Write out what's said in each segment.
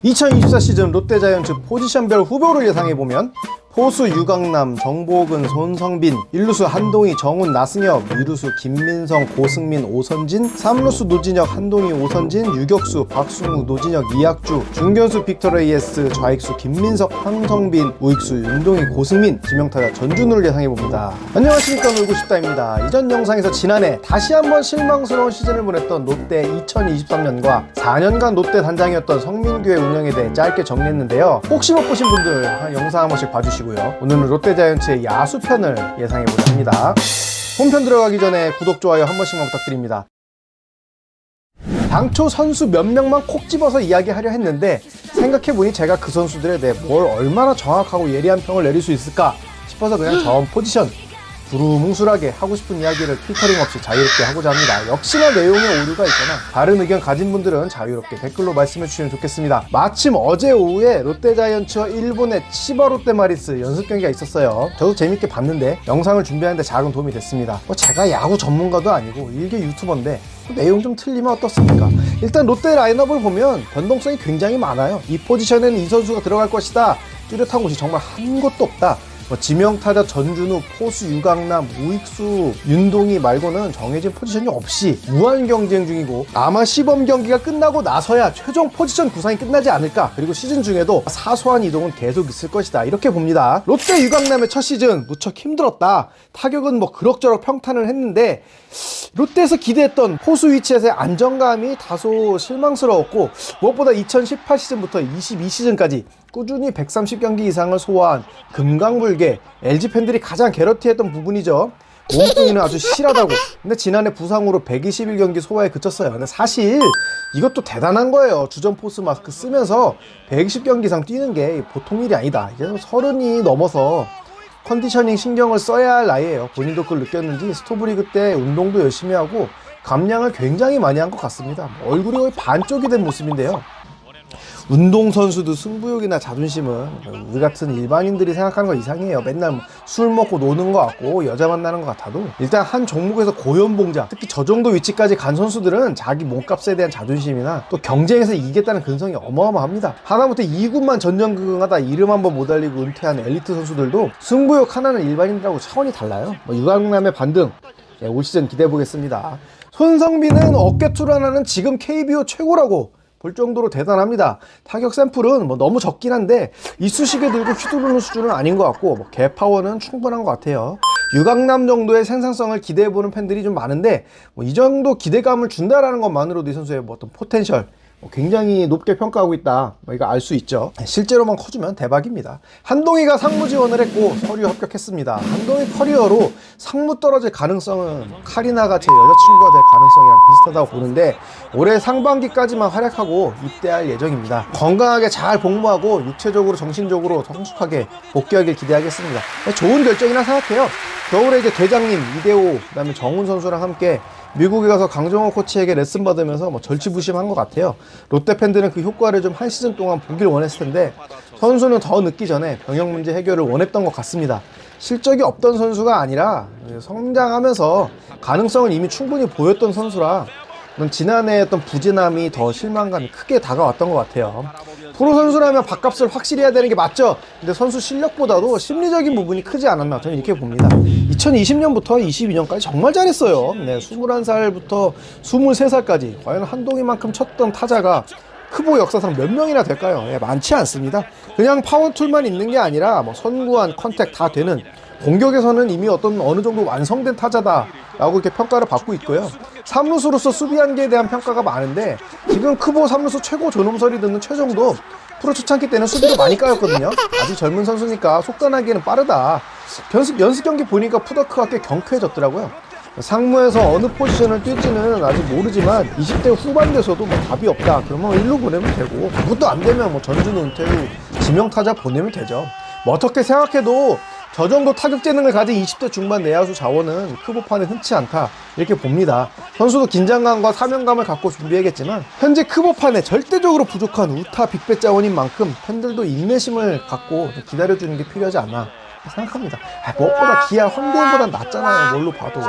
2024 시즌 롯데자이언츠 포지션별 후보를 예상해보면 포수 유강남, 정보근, 손성빈, 1루수 한동희, 정훈, 나승엽, 2루수 김민성, 고승민, 오선진, 3루수 노진혁, 한동희, 오선진, 유격수 박승우, 노진혁, 이학주, 중견수 빅터 레이에스, 좌익수 김민석, 황성빈, 우익수 윤동희, 고승민, 지명타자 전준우를 예상해봅니다. 안녕하십니까, 놀고 싶다입니다. 이전 영상에서 지난해 다시 한번 실망스러운 시즌을 보냈던 롯데 2023년과 4년간 롯데 단장이었던 성민규의 운영에 대해 짧게 정리했는데요. 혹시 못 보신 분들 영상 한 번씩 봐주시고 오늘은 롯데자이언츠의 야수편을 예상해보자 합니다. 홈편 들어가기 전에 구독, 좋아요 한 번씩만 부탁드립니다. 당초 선수 몇 명만 콕 집어서 이야기하려 했는데 생각해보니 제가 그 선수들에 대해 뭘 얼마나 정확하고 예리한 평을 내릴 수 있을까 싶어서 그냥 전 포지션 두루뭉술하게 하고 싶은 이야기를 필터링 없이 자유롭게 하고자 합니다. 역시나 내용에 오류가 있거나 다른 의견 가진 분들은 자유롭게 댓글로 말씀해 주시면 좋겠습니다. 마침 어제 오후에 롯데자이언츠와 일본의 치바 롯데마리스 연습 경기가 있었어요. 저도 재밌게 봤는데 영상을 준비하는데 작은 도움이 됐습니다. 제가 야구 전문가도 아니고 일개 유튜버인데 내용 좀 틀리면 어떻습니까? 일단 롯데 라인업을 보면 변동성이 굉장히 많아요. 이 포지션에는 이 선수가 들어갈 것이다, 뚜렷한 곳이 정말 한 곳도 없다. 지명타자 전준우, 포수 유강남, 우익수 윤동희 말고는 정해진 포지션이 없이 무한 경쟁 중이고 아마 시범 경기가 끝나고 나서야 최종 포지션 구상이 끝나지 않을까. 그리고 시즌 중에도 사소한 이동은 계속 있을 것이다, 이렇게 봅니다. 롯데 유강남의 첫 시즌 무척 힘들었다, 타격은 그럭저럭 평탄을 했는데 롯데에서 기대했던 포수 위치에서의 안정감이 다소 실망스러웠고, 무엇보다 2018 시즌부터 22 시즌까지 꾸준히 130경기 이상을 소화한 금강불개, LG 팬들이 가장 괴로티했던 부분이죠. 몸뚱이는 아주 실하다고. 근데 지난해 부상으로 121경기 소화에 그쳤어요. 근데 사실 이것도 대단한 거예요. 주전 포수 마스크 쓰면서 120경기 이상 뛰는 게 보통 일이 아니다. 이제 30이 넘어서 컨디셔닝 신경을 써야 할 나이에요. 본인도 그걸 느꼈는지 스토브리그 때 운동도 열심히 하고 감량을 굉장히 많이 한 것 같습니다. 얼굴이 거의 반쪽이 된 모습인데요. 운동선수도 승부욕이나 자존심은 우리 같은 일반인들이 생각하는 거 이상해요. 맨날 술 먹고 노는 것 같고 여자 만나는 것 같아도 일단 한 종목에서 고연봉자, 특히 저 정도 위치까지 간 선수들은 자기 몸값에 대한 자존심이나 또 경쟁에서 이기겠다는 근성이 어마어마합니다. 하다못해 2군만 전전긍긍하다 이름 한번 못 알리고 은퇴한 엘리트 선수들도 승부욕 하나는 일반인들하고 차원이 달라요. 유강남의 반등, 올 시즌 기대해보겠습니다. 손성빈은 어깨투를 하나는 지금 KBO 최고라고 볼 정도로 대단합니다. 타격 샘플은 너무 적긴 한데 이쑤시개 들고 휘두르는 수준은 아닌 것 같고 개파워는 충분한 것 같아요. 유강남 정도의 생산성을 기대해보는 팬들이 좀 많은데 이 정도 기대감을 준다라는 것만으로도 이 선수의 어떤 포텐셜 굉장히 높게 평가하고 있다, 이거 알 수 있죠. 실제로만 커주면 대박입니다. 한동희가 상무 지원을 했고 서류 합격했습니다. 한동희 커리어로 상무 떨어질 가능성은 카리나가 제 여자친구가 될 가능성이랑 비슷하다고 보는데 올해 상반기까지만 활약하고 입대할 예정입니다. 건강하게 잘 복무하고 육체적으로 정신적으로 성숙하게 복귀하길 기대하겠습니다. 좋은 결정이라 생각해요. 겨울에 이제 대장님 이대호, 그다음에 정훈 선수랑 함께 미국에 가서 강정호 코치에게 레슨 받으면서 절치부심한 것 같아요. 롯데 팬들은 그 효과를 좀 한 시즌 동안 보길 원했을 텐데 선수는 더 늦기 전에 병역 문제 해결을 원했던 것 같습니다. 실적이 없던 선수가 아니라 성장하면서 가능성을 이미 충분히 보였던 선수라 지난해 어떤 부진함이 더 실망감이 크게 다가왔던 것 같아요. 프로 선수라면 밥값을 확실히 해야 되는 게 맞죠. 근데 선수 실력보다도 심리적인 부분이 크지 않았나, 저는 이렇게 봅니다. 2020년부터 22년까지 정말 잘했어요. 21살부터 23살까지 과연 한동희만큼 쳤던 타자가 크보 역사상 몇 명이나 될까요? 많지 않습니다. 그냥 파워툴만 있는 게 아니라 선구안, 컨택 다 되는, 공격에서는 이미 어느 정도 완성된 타자다라고 이렇게 평가를 받고 있고요. 3루수로서 수비 한계에 대한 평가가 많은데 지금 크보 3루수 최고 존엄설이 듣는 최정도 프로 초창기 때는 수비를 많이 까였거든요. 아직 젊은 선수니까 속단하기에는 빠르다. 연습 경기 보니까 푸더크가 꽤 경쾌해졌더라고요. 상무에서 어느 포지션을 뛸지는 아직 모르지만 20대 후반 돼서도 답이 없다 그러면 1루 보내면 되고, 그것도 안 되면 전준우, 은퇴 후 지명타자 보내면 되죠. 어떻게 생각해도 저 정도 타격 재능을 가진 20대 중반 내야수 자원은 크보판에 흔치 않다, 이렇게 봅니다. 선수도 긴장감과 사명감을 갖고 준비하겠지만 현재 크보판에 절대적으로 부족한 우타 빅배 자원인 만큼 팬들도 인내심을 갖고 기다려주는 게 필요하지 않나 생각합니다. 무엇보다 기아 황도현보단 낫잖아요, 뭘로 봐도.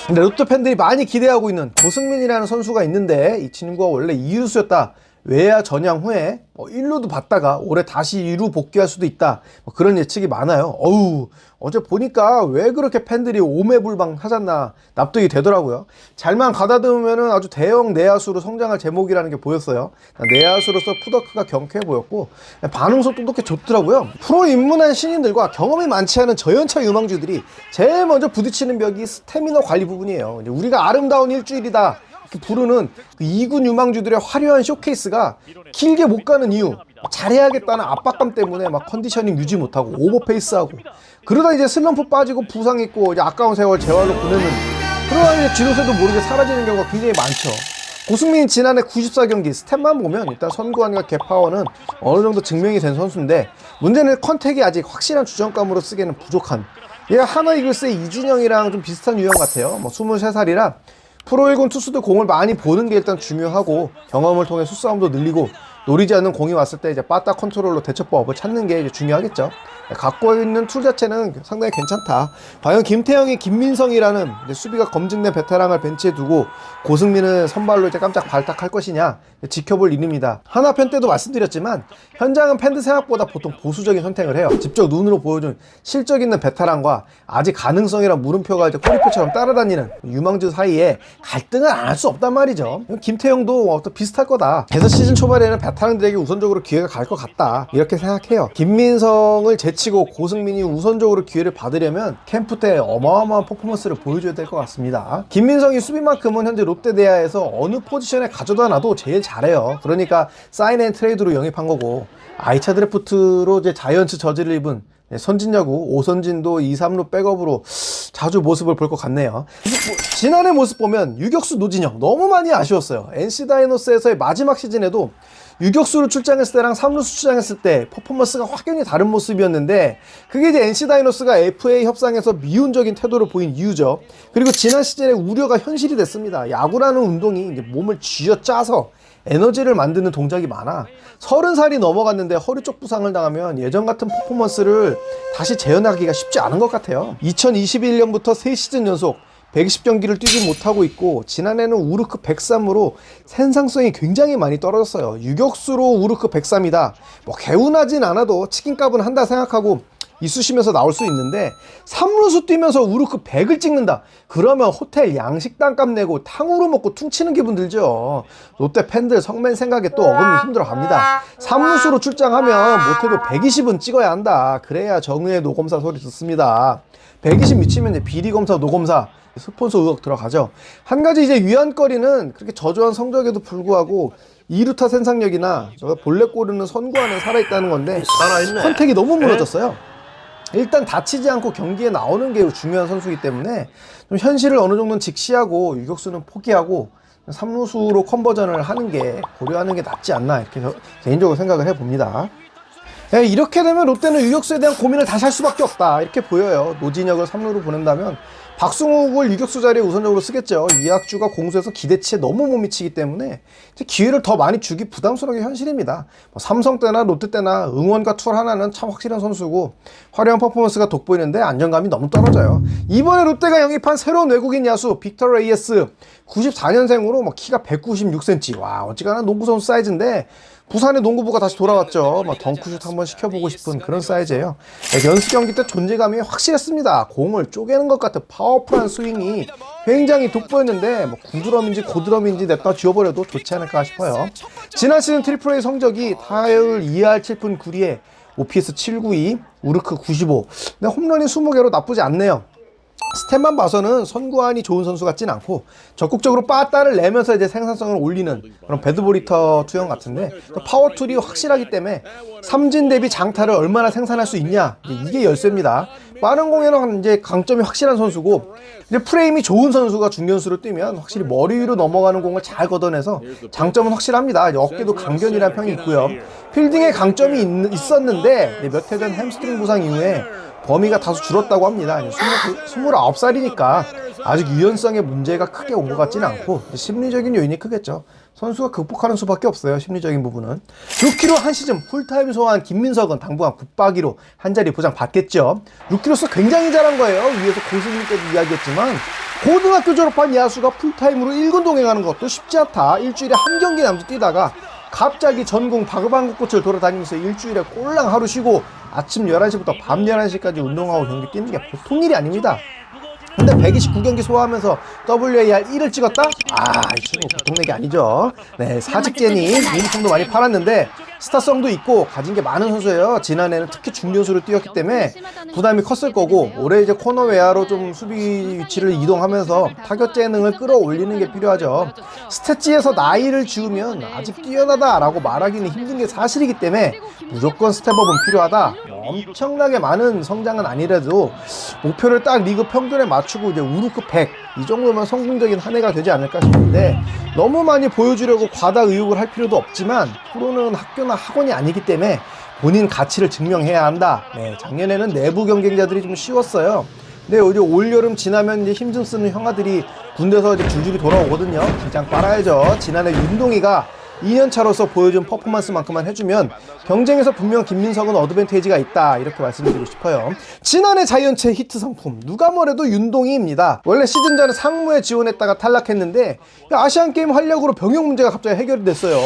근데 롯데 팬들이 많이 기대하고 있는 고승민이라는 선수가 있는데 이 친구가 원래 이루수였다, 외야 전향 후에 1루도 받다가 올해 다시 2루 복귀할 수도 있다. 그런 예측이 많아요. 어제 보니까 왜 그렇게 팬들이 오매불방 하잖나 납득이 되더라고요. 잘만 가다듬으면 아주 대형 내야수로 성장할 제목이라는 게 보였어요. 내야수로서 푸더크가 경쾌해 보였고 반응 속도도 꽤 좋더라고요. 프로 입문한 신인들과 경험이 많지 않은 저연차 유망주들이 제일 먼저 부딪히는 벽이 스태미너 관리 부분이에요. 우리가 아름다운 일주일이다 부르는 그 2군 유망주들의 화려한 쇼케이스가 길게 못 가는 이유, 잘해야겠다는 압박감 때문에 막 컨디셔닝 유지 못하고 오버페이스하고 그러다 이제 슬럼프 빠지고 부상 있고 이제 아까운 세월 재활로 보내는 그러다 이제 지도세도 모르게 사라지는 경우가 굉장히 많죠. 고승민 지난해 94경기 스탯만 보면 일단 선구안과 개파워는 어느 정도 증명이 된 선수인데 문제는 컨택이 아직 확실한 주전감으로 쓰기에는 부족한, 얘가 하나 이글스의 이준영이랑 좀 비슷한 유형 같아요. 23살이라 프로 1군 투수도 공을 많이 보는 게 일단 중요하고 경험을 통해 수싸움도 늘리고 노리지 않는 공이 왔을 때 이제 빠따 컨트롤로 대처법을 찾는 게 이제 중요하겠죠. 갖고 있는 툴 자체는 상당히 괜찮다. 과연 김태형이 김민성이라는 수비가 검증된 베테랑을 벤치에 두고 고승민은 선발로 이제 깜짝 발탁할 것이냐 지켜볼 일입니다. 하나편 때도 말씀드렸지만 현장은 팬들 생각보다 보통 보수적인 선택을 해요. 직접 눈으로 보여준 실적 있는 베테랑과 아직 가능성이란 물음표가 이제 꼬리표처럼 따라다니는 유망주 사이에 갈등을 안 할 수 없단 말이죠. 김태형도 비슷할 거다. 그래서 시즌 초반에는 베테랑들에게 우선적으로 기회가 갈 것 같다 이렇게 생각해요. 김민성을 제치고 고승민이 우선적으로 기회를 받으려면 캠프 때 어마어마한 퍼포먼스를 보여줘야 될 것 같습니다. 김민성이 수비만큼은 현재 롯데 내야에서 어느 포지션에 가져다 놔도 제일 잘해요. 그러니까 사인 앤 트레이드로 영입한 거고, 아이차 드래프트로 이제 자이언츠 저지를 입은 선진야구 오선진도 2, 3루 백업으로 자주 모습을 볼 것 같네요. 지난해 모습 보면 유격수 노진영 너무 많이 아쉬웠어요. NC 다이노스에서의 마지막 시즌에도 유격수로 출장했을 때랑 3루수 출장했을 때 퍼포먼스가 확연히 다른 모습이었는데 그게 이제 NC 다이노스가 FA 협상에서 미운적인 태도를 보인 이유죠. 그리고 지난 시즌에 우려가 현실이 됐습니다. 야구라는 운동이 이제 몸을 쥐어짜서 에너지를 만드는 동작이 많아 30살이 넘어갔는데 허리 쪽 부상을 당하면 예전 같은 퍼포먼스를 다시 재현하기가 쉽지 않은 것 같아요. 2021년부터 3시즌 연속 120경기를 뛰지 못하고 있고 지난해는 우르크 103으로 생산성이 굉장히 많이 떨어졌어요. 유격수로 우르크 103이다. 개운하진 않아도 치킨값은 한다 생각하고 이쑤시면서 나올 수 있는데 3루수 뛰면서 우르크 100을 찍는다. 그러면 호텔 양식당값 내고 탕후루 먹고 퉁치는 기분 들죠. 롯데 팬들 성맨 생각에 또 어금니 힘들어 합니다. 3루수로 출장하면 못해도 120은 찍어야 한다. 그래야 정의의 노검사 소리 듣습니다. 120 미치면 이제 비리검사 노검사 스폰서 의혹 들어가죠. 한 가지 이제 위안거리는 그렇게 저조한 성적에도 불구하고 2루타 생산력이나 볼넷 고르는 선구안에 살아있다는 건데 선택이 너무 무너졌어요. 일단 다치지 않고 경기에 나오는 게 중요한 선수이기 때문에 좀 현실을 어느 정도는 직시하고 유격수는 포기하고 3루수로 컨버전을 하는 게 고려하는 게 낫지 않나 이렇게 개인적으로 생각을 해봅니다. 이렇게 되면 롯데는 유격수에 대한 고민을 다시 할 수밖에 없다 이렇게 보여요. 노진혁을 3루로 보낸다면 박승욱을 유격수 자리에 우선적으로 쓰겠죠. 이학주가 공수에서 기대치에 너무 못 미치기 때문에 기회를 더 많이 주기 부담스러운 게 현실입니다. 삼성 때나 롯데 때나 응원과 툴 하나는 참 확실한 선수고 화려한 퍼포먼스가 돋보이는데 안정감이 너무 떨어져요. 이번에 롯데가 영입한 새로운 외국인 야수 빅터 레이에스 94년생으로 키가 196cm 와 어지간한 농구 선수 사이즈인데 부산의 농구부가 다시 돌아왔죠. 덩크슛 한번 시켜보고 싶은 그런 사이즈예요. 연습 경기 때 존재감이 확실했습니다. 공을 쪼개는 것 같은 파워풀한 스윙이 굉장히 돋보였는데 구드럼인지 고드럼인지 냅다 지워버려도 좋지 않을까 싶어요. 지난 시즌 트리플 A 성적이 타율 2할 7푼 9리에 OPS 792, 우르크 95. 근데 홈런이 20개로 나쁘지 않네요. 스탯만 봐서는 선구안이 좋은 선수 같진 않고 적극적으로 빠따를 내면서 이제 생산성을 올리는 그런 배드보리터 투형 같은데 파워툴이 확실하기 때문에 삼진 대비 장타를 얼마나 생산할 수 있냐 이게 열쇠입니다. 빠른 공에는 이제 강점이 확실한 선수고 이제 프레임이 좋은 선수가 중견수로 뛰면 확실히 머리 위로 넘어가는 공을 잘 걷어내서 장점은 확실합니다. 어깨도 강견이라는 평이 있고요. 필딩에 강점이 있었는데 몇 해 전 햄스트링 부상 이후에 범위가 다소 줄었다고 합니다. 29살이니까 아직 유연성에 문제가 크게 온 것 같지는 않고 심리적인 요인이 크겠죠. 선수가 극복하는 수밖에 없어요. 심리적인 부분은. 루키로 한 시즌 풀타임 소화한 김민석은 당분간 붙박이로 한 자리 보장 받겠죠. 루키로서 굉장히 잘한 거예요. 위에서 고승민 때도 이야기했지만 고등학교 졸업한 야수가 풀타임으로 1군 동행하는 것도 쉽지 않다. 일주일에 한 경기 남짓 뛰다가 갑자기 전국 바그방구꽃을 돌아다니면서 일주일에 꼴랑 하루 쉬고 아침 11시부터 밤 11시까지 운동하고 경기 뛰는 게 보통 일이 아닙니다. 근데 129경기 소화하면서 WAR 1을 찍었다? 이 친구 보통 내기 아니죠. 네, 사직제니 유니폼도 많이 팔았는데 스타성도 있고 가진 게 많은 선수예요. 지난해는 특히 중견수를 뛰었기 때문에 부담이 컸을 거고, 올해 이제 코너 외야로 좀 수비 위치를 이동하면서 타격 재능을 끌어올리는 게 필요하죠. 스탯지에서 나이를 지우면 아직 뛰어나다라고 말하기는 힘든 게 사실이기 때문에 무조건 스텝업은 필요하다. 엄청나게 많은 성장은 아니라도 목표를 딱 리그 평균에 맞추고 이제 우루급 100 이 정도면 성공적인 한 해가 되지 않을까 싶은데, 너무 많이 보여주려고 과다 의욕을 할 필요도 없지만 프로는 학교나 학원이 아니기 때문에 본인 가치를 증명해야 한다. 네, 작년에는 내부 경쟁자들이 좀 쉬웠어요. 근데 이제 올여름 지나면 이제 힘 좀 쓰는 형아들이 군대에서 이제 줄줄이 돌아오거든요. 긴장 빨아야죠. 지난해 윤동이가 2년차로서 보여준 퍼포먼스만큼만 해주면 경쟁에서 분명 김민석은 어드밴테이지가 있다, 이렇게 말씀드리고 싶어요. 지난해 자이언츠의 히트 상품 누가 뭐래도 윤동이입니다. 원래 시즌 전에 상무에 지원했다가 탈락했는데 아시안게임 활력으로 병역 문제가 갑자기 해결이 됐어요.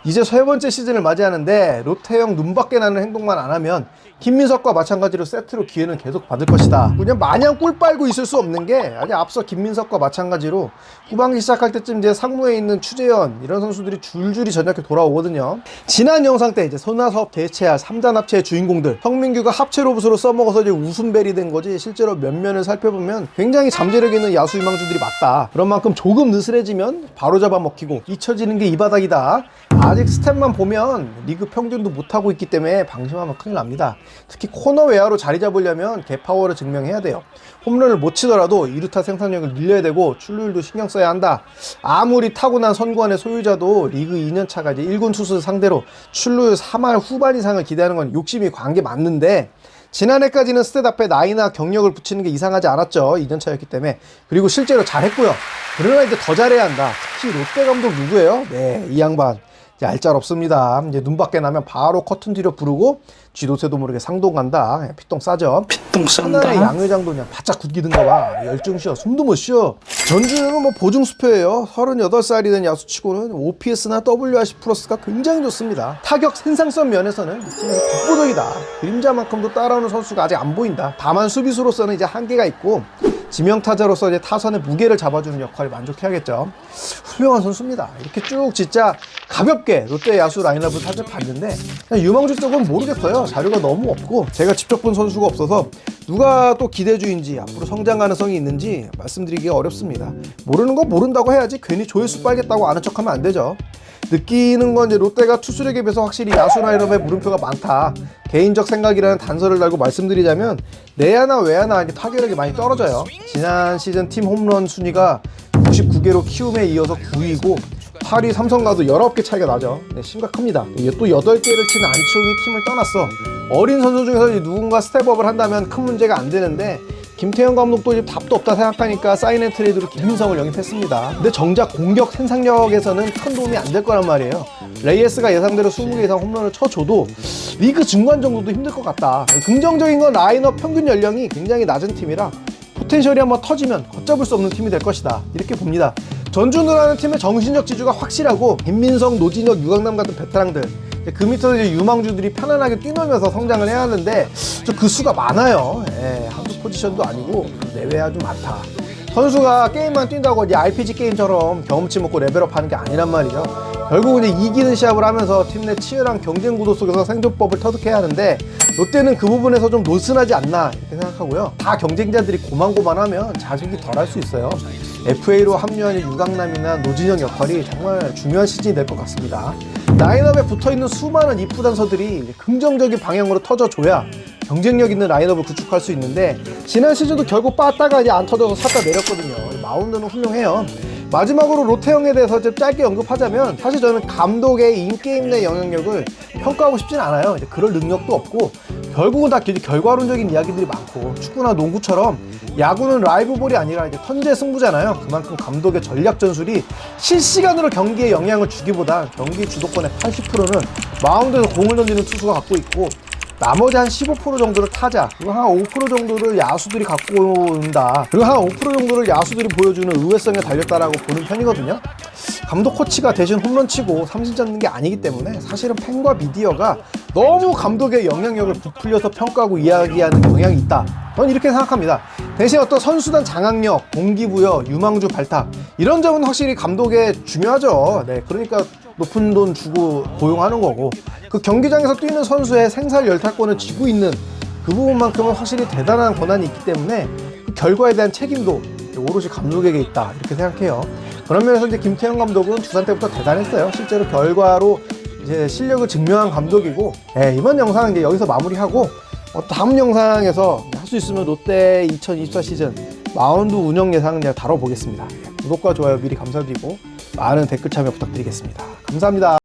이제 세 번째 시즌을 맞이하는데 롯데형 눈밖에 나는 행동만 안 하면 김민석과 마찬가지로 세트로 기회는 계속 받을 것이다. 그냥 마냥 꿀 빨고 있을 수 없는 게, 아직 앞서 김민석과 마찬가지로 후반기 시작할 때쯤 이제 상무에 있는 추재현 이런 선수들이 줄줄이 전역에 돌아오거든요. 지난 영상 때 이제 손아섭 대체할 3단 합체의 주인공들, 성민규가 합체 로봇으로 써먹어서 이제 웃음벨이 된 거지, 실제로 면면을 살펴보면 굉장히 잠재력 있는 야수 유망주들이 맞다. 그런 만큼 조금 느슨해지면 바로 잡아먹히고 잊혀지는 게 이 바닥이다. 아직 스탯만 보면 리그 평균도 못하고 있기 때문에 방심하면 큰일 납니다. 특히 코너 외야로 자리 잡으려면 개파워를 증명해야 돼요. 홈런을 못 치더라도 2루타 생산력을 늘려야 되고 출루율도 신경 써야 한다. 아무리 타고난 선구안의 소유자도 리그 2년차가 이제 1군 투수 상대로 출루율 3할 후반 이상을 기대하는 건 욕심이 관계 맞는데, 지난해까지는 스탯 앞에 나이나 경력을 붙이는 게 이상하지 않았죠. 2년차였기 때문에. 그리고 실제로 잘했고요. 그러나 이제 더 잘해야 한다. 특히 롯데 감독 누구예요? 네, 이 양반 얄짤없습니다. 이제 눈밖에 나면 바로 커튼 뒤로 부르고 쥐도 새도 모르게 상동 간다. 피똥 싸죠. 피똥 싼다. 하나의 양회장도 그냥 바짝 굳기든가 봐. 열중 쉬어. 숨도 못 쉬어. 전주는 뭐 보증수표예요. 38살이 된 야수치고는 OPS나 WRC 플러스가 굉장히 좋습니다. 타격 생산성 면에서는 독보적이다. 그림자만큼도 따라오는 선수가 아직 안 보인다. 다만 수비수로서는 이제 한계가 있고, 지명타자로서 이제 타선의 무게를 잡아주는 역할을 만족해야겠죠. 훌륭한 선수입니다. 이렇게 쭉 진짜 가볍게 롯데 야수 라인업을 사실 봤는데, 그냥 유망주 쪽은 모르겠어요. 자료가 너무 없고 제가 직접 본 선수가 없어서 누가 또 기대주인지 앞으로 성장 가능성이 있는지 말씀드리기가 어렵습니다. 모르는 건 모른다고 해야지 괜히 조회수 빨겠다고 아는 척하면 안 되죠. 느끼는 건 이제 롯데가 투수력에 비해서 확실히 야수 라인업에 물음표가 많다. 개인적 생각이라는 단서를 달고 말씀드리자면 내야나 외야나 타격력이 많이 떨어져요. 지난 시즌 팀 홈런 순위가 99개로 키움에 이어서 9위고 8위 삼성과도 19개 차이가 나죠. 네, 심각합니다. 또 8개를 치는 안치홍이 팀을 떠났어. 어린 선수 중에서 누군가 스텝업을 한다면 큰 문제가 안 되는데, 김태형 감독도 이제 답도 없다 생각하니까 사인앤 트레이드로 김민성을 영입했습니다. 근데 정작 공격 생산력에서는 큰 도움이 안 될 거란 말이에요. 레이에스가 예상대로 20개 이상 홈런을 쳐줘도 리그 중간 정도도 힘들 것 같다. 긍정적인 건 라인업 평균 연령이 굉장히 낮은 팀이라 포텐셜이 한번 터지면 걷잡을 수 없는 팀이 될 것이다, 이렇게 봅니다. 전준우라는 팀의 정신적 지주가 확실하고 김민성, 노진혁, 유강남 같은 베테랑들, 그 밑에서 이제 유망주들이 편안하게 뛰놀면서 성장을 해야 하는데 그 수가 많아요. 한두 포지션도 아니고 내외야 좀 많다. 선수가 게임만 뛴다고 이제 RPG 게임처럼 경험치 먹고 레벨업 하는 게 아니란 말이죠. 결국은 이제 이기는 시합을 하면서 팀 내 치열한 경쟁 구도 속에서 생존법을 터득해야 하는데, 롯데는 그 부분에서 좀 노슨하지 않나 이렇게 생각하고요. 다 경쟁자들이 고만고만하면 자극이 덜할 수 있어요. FA로 합류한 유강남이나 노진영 역할이 정말 중요한 시즌이 될 것 같습니다. 라인업에 붙어있는 수많은 이프 단서들이 긍정적인 방향으로 터져줘야 경쟁력 있는 라인업을 구축할 수 있는데, 지난 시즌도 결국 빠따가 이제 안 터져서 샀다 내렸거든요. 마운드는 훌륭해요. 마지막으로 롯데형에 대해서 좀 짧게 언급하자면, 사실 저는 감독의 인게임 내 영향력을 평가하고 싶진 않아요. 이제 그럴 능력도 없고, 결국은 다 결과론적인 이야기들이 많고, 축구나 농구처럼 야구는 라이브볼이 아니라 이제 턴제 승부잖아요. 그만큼 감독의 전략 전술이 실시간으로 경기에 영향을 주기보다 경기 주도권의 80%는 마운드에서 공을 던지는 투수가 갖고 있고, 나머지 한 15% 정도를 타자, 그리고 한 5% 정도를 야수들이 갖고 온다, 그리고 한 5% 정도를 야수들이 보여주는 의외성에 달렸다라고 보는 편이거든요. 감독 코치가 대신 홈런 치고 삼진 잡는 게 아니기 때문에 사실은 팬과 미디어가 너무 감독의 영향력을 부풀려서 평가하고 이야기하는 경향이 있다. 저는 이렇게 생각합니다. 대신 어떤 선수단 장악력, 동기부여, 유망주 발탁 이런 점은 확실히 감독에 중요하죠. 네, 그러니까 높은 돈 주고 고용하는 거고 그 경기장에서 뛰는 선수의 생살 열탈권을 쥐고 있는 그 부분만큼은 확실히 대단한 권한이 있기 때문에 그 결과에 대한 책임도 오롯이 감독에게 있다 이렇게 생각해요. 그런 면에서 이제 김태형 감독은 두산 때부터 대단했어요. 실제로 결과로 이제 실력을 증명한 감독이고, 네, 이번 영상은 이제 여기서 마무리하고 다음 영상에서 할 수 있으면 롯데 2024 시즌 마운드 운영 예상은 제가 다뤄보겠습니다. 구독과 좋아요 미리 감사드리고 많은 댓글 참여 부탁드리겠습니다. 감사합니다.